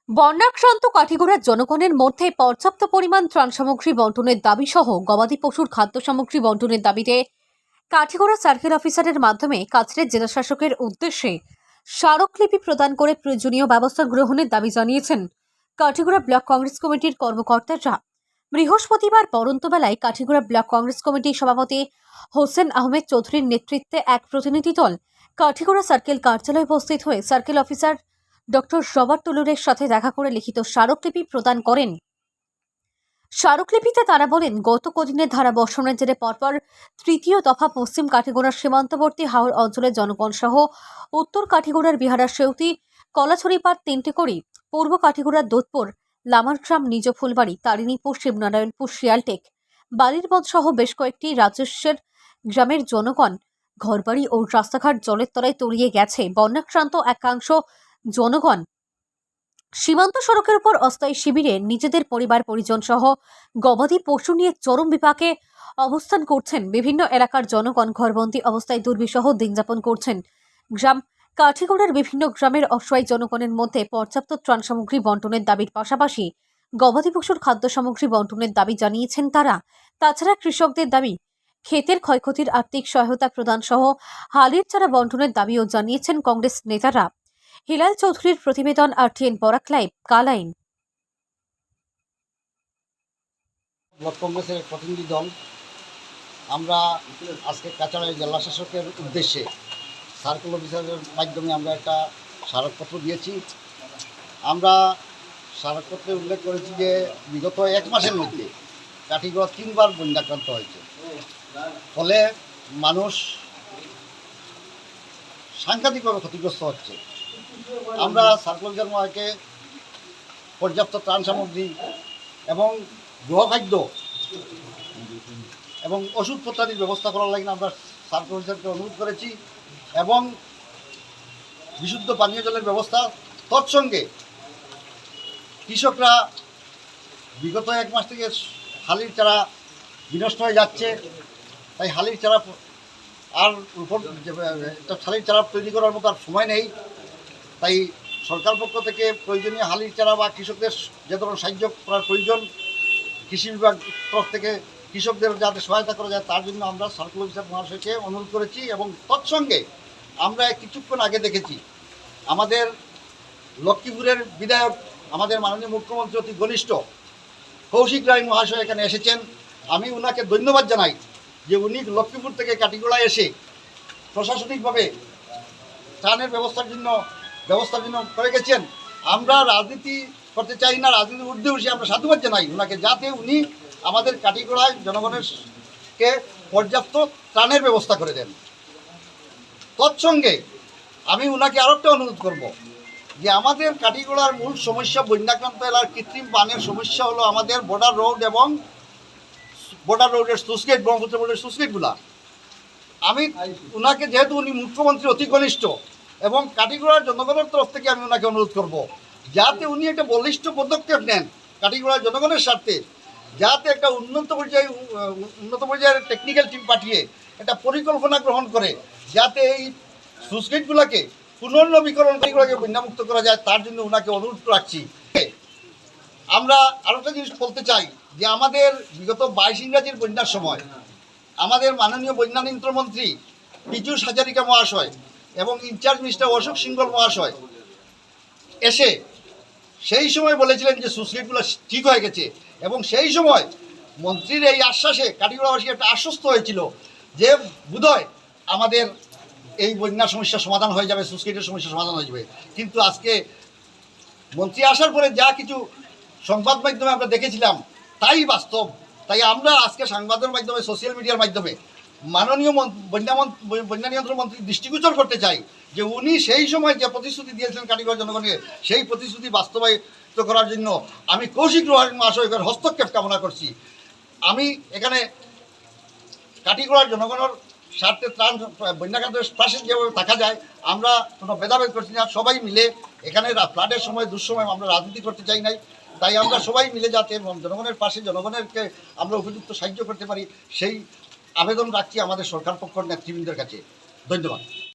বন্যাক্রান্ত কাঠিগড়ার জনগণের মধ্যে পর্যাপ্ত পরিমাণ ত্রাণ সামগ্রী বন্টনের দাবি সহ গবাদি পশুর খাদ্য সামগ্রী বন্টনের দাবিতে কাঠিগড়া সার্কেল অফিসারের মাধ্যমে কাছড়ের জেলাশাসকের উদ্দেশ্যে স্মারকলিপি প্রদান করে প্রয়োজনীয় ব্যবস্থা গ্রহণের দাবি জানিয়েছেন কাঠিগড়া ব্লক কংগ্রেস কমিটির কর্মকর্তারা। বৃহস্পতিবার পরন্তবেলায় কাঠিগড়া ব্লক কংগ্রেস কমিটির সভাপতি হোসেন আহমেদ চৌধুরীর নেতৃত্বে এক প্রতিনিধি দল কাঠিগড়া সার্কেল কার্যালয়ে উপস্থিত হয়ে সার্কেল অফিসার ডক্টর রবার্ট টুলুরের সাথে দেখা করে লিখিত স্মারকলিপি প্রদান করেন। স্মারকলিপিতে তারা বলেন, গত কদিনের ধারা বর্ষণের জেরে পরপর তৃতীয় দফা পশ্চিম কাঠিগড়ার সীমান্তবর্তী হাওর অঞ্চলের জনগণ সহ উত্তর কাঠিগড়ার বিহারা সেউতি কলাছড়িপাড় তিনটেকড়ি, পূর্ব কাঠিগড়ার দুধপুর, লামারগ্রাম, নিজ ফুলবাড়ি, তারিণীপুর, শিবনারায়ণপুর, শিয়ালটেক, বালিরবন্ধ সহ বেশ কয়েকটি রাজস্বের গ্রামের জনগণ ঘরবাড়ি ও রাস্তাঘাট জলের তলায় তলিয়ে গেছে। বন্যাক্রান্ত একাংশ জনগণ সীমান্ত সড়কের উপর অস্থায়ী শিবিরে নিজেদের পরিবার পরিজন সহ গবাদি পশু নিয়ে চরম বিপাকে অবস্থান করছেন। বিভিন্ন এলাকার জনগণ ঘরবন্দি অবস্থায় দুর্বিষহ দিনযাপন করছেন। গ্রাম কাঠিগড়ার বিভিন্ন গ্রামের অসহায় জনগণের মধ্যে পর্যাপ্ত ত্রাণ সামগ্রী বন্টনের দাবির পাশাপাশি গবাদি পশুর খাদ্য সামগ্রী বন্টনের দাবি জানিয়েছেন তারা। তাছাড়া কৃষকদের দাবি ক্ষেতের ক্ষয়ক্ষতির আর্থিক সহায়তা প্রদান সহ হালের চারা বন্টনের দাবিও জানিয়েছেন কংগ্রেস নেতারা। হিলাল চৌধুরীর প্রতিবেদন, RTN Barak live, Kalain. Block কংগ্রেসের প্রতিনিধি দল আমরা আজকে কাছাড়ের জেলা শাসকের উদ্দেশ্যে সার্কেল অফিসারের মাধ্যমে আমরা একটা স্মারকপত্র দিয়েছি। আমরা স্মারকপত্রে উল্লেখ করেছি যে বিগত এক মাসের মধ্যে কাঠিগড়া 3 বার বন্যাক্রান্ত হয়েছে, ফলে মানুষ সাংঘাতিকভাবে ক্ষতিগ্রস্ত হচ্ছে। আমরা সার্কেল অফিসার মহাকে পর্যাপ্ত ত্রাণ সামগ্রী এবং গৃহখাদ্য এবং ওষুধপত্রাদির ব্যবস্থা করার লাগে আমরা সার্কেল অফিসারকে অনুরোধ করেছি এবং বিশুদ্ধ পানীয় জলের ব্যবস্থা। তৎসঙ্গে কৃষকরা বিগত এক মাস থেকে হালির চারা বিনষ্ট হয়ে যাচ্ছে, তাই হালির চারা আর হালির চারা তৈরি করার মতো আর সময় নেই। তাই সরকার পক্ষ থেকে প্রয়োজনীয় হালির চারা বা কৃষকদের যে ধরনের সাহায্য করার প্রয়োজন, কৃষি বিভাগ তরফ থেকে কৃষকদের যাতে সহায়তা করা যায় তার জন্য আমরা সার্কেল অফিসার মহাশয়কে অনুরোধ করেছি। এবং তৎসঙ্গে আমরা কিছুক্ষণ আগে দেখেছি আমাদের লক্ষ্মীপুরের বিধায়ক, আমাদের মাননীয় মুখ্যমন্ত্রী অতি ঘনিষ্ঠ কৌশিক রায় মহাশয় এখানে এসেছেন। আমি ওনাকে ধন্যবাদ জানাই যে উনি লক্ষ্মীপুর থেকে কাঠিগড়ায় এসে প্রশাসনিকভাবে ত্রাণের ব্যবস্থা করে গেছেন। আমরা রাজনীতি করতে চাই না, রাজনীতির ঊর্ধ্বে উঠে আমরা সাধুবাদ জানাই ওনাকে, যাতে উনি আমাদের কাঠিগড়ায় জনগণেরকে পর্যাপ্ত ত্রাণের ব্যবস্থা করে দেন। তৎসঙ্গে আমি ওনাকে আরও একটা অনুরোধ করব যে আমাদের কাঠিগড়ার মূল সমস্যা বন্যাক্রান্ত এলাকার কৃত্রিম পানের সমস্যা হলো আমাদের বর্ডার রোড এবং বর্ডার রোডের সুসগেট, ব্রহ্মপুত্র রোডের সুসগেটগুলা। আমি ওনাকে, যেহেতু উনি মুখ্যমন্ত্রী অতি ঘনিষ্ঠ, এবং কাঠিগড়ার জনগণের তরফ থেকে আমি ওনাকে অনুরোধ করব যাতে উনি একটা বলিষ্ঠ পদক্ষেপ নেন কাঠিগড়ার জনগণের স্বার্থে, যাতে একটা উন্নত পর্যায়ের টেকনিক্যাল টিম পাঠিয়ে একটা পরিকল্পনা গ্রহণ করে যাতে এই সুসগেটগুলোকে পুনর্নবীকরণ করে বন্যামুক্ত করা যায়, তার জন্য ওনাকে অনুরোধ রাখছি। আমরা আরও একটা জিনিস বলতে চাই যে আমাদের বিগত 22 ইংরাজির বন্যার সময় আমাদের মাননীয় বন্যা নিয়ন্ত্রণ মন্ত্রী পীযূষ হাজারিকা মহাশয় এবং ইনচার্জ মিনিস্টার অশোক সিংহল মহাশয় এসে সেই সময় বলেছিলেন যে সুসগেটগুলো ঠিক হয়ে গেছে, এবং সেই সময় মন্ত্রীর এই আশ্বাসে কাঠিগড়াবাসী একটা আশ্বস্ত হয়েছিল যে বোধহয় আমাদের এই বন্যার সমস্যার সমাধান হয়ে যাবে, সুসগেটের সমস্যার সমাধান হয়ে যাবে। কিন্তু আজকে মন্ত্রী আসার পরে যা কিছু সংবাদ মাধ্যমে আমরা দেখেছিলাম তাই বাস্তব। তাই আমরা আজকে সংবাদের মাধ্যমে, সোশ্যাল মিডিয়ার মাধ্যমে মাননীয় বন্যা নিয়ন্ত্রণ মন্ত্রী দৃষ্টিগোচর করতে চাই যে উনি সেই সময় যে প্রতিশ্রুতি দিয়েছিলেন কাঠিগড়া জনগণকে, সেই প্রতিশ্রুতি বাস্তবায়িত করার জন্য আমি কৌশিক রায় মহাশয়ের হস্তক্ষেপ কামনা করছি। আমি এখানে কাঠিগড়ার জনগণের স্বার্থে ত্রাণ বন্যাক্রান্তের পাশে যেভাবে থাকা যায় আমরা কোনো ভেদাভেদ করছি না, সবাই মিলে এখানে ফ্লাডের সময় দুঃসময় আমরা রাজনীতি করতে চাই নাই। তাই আমরা সবাই মিলে যাতে জনগণের পাশে জনগণেরকে আমরা উপযুক্ত সাহায্য করতে পারি সেই আবেদন রাখছি আমাদের সরকার পক্ষের নেতৃবৃন্দের কাছে। ধন্যবাদ।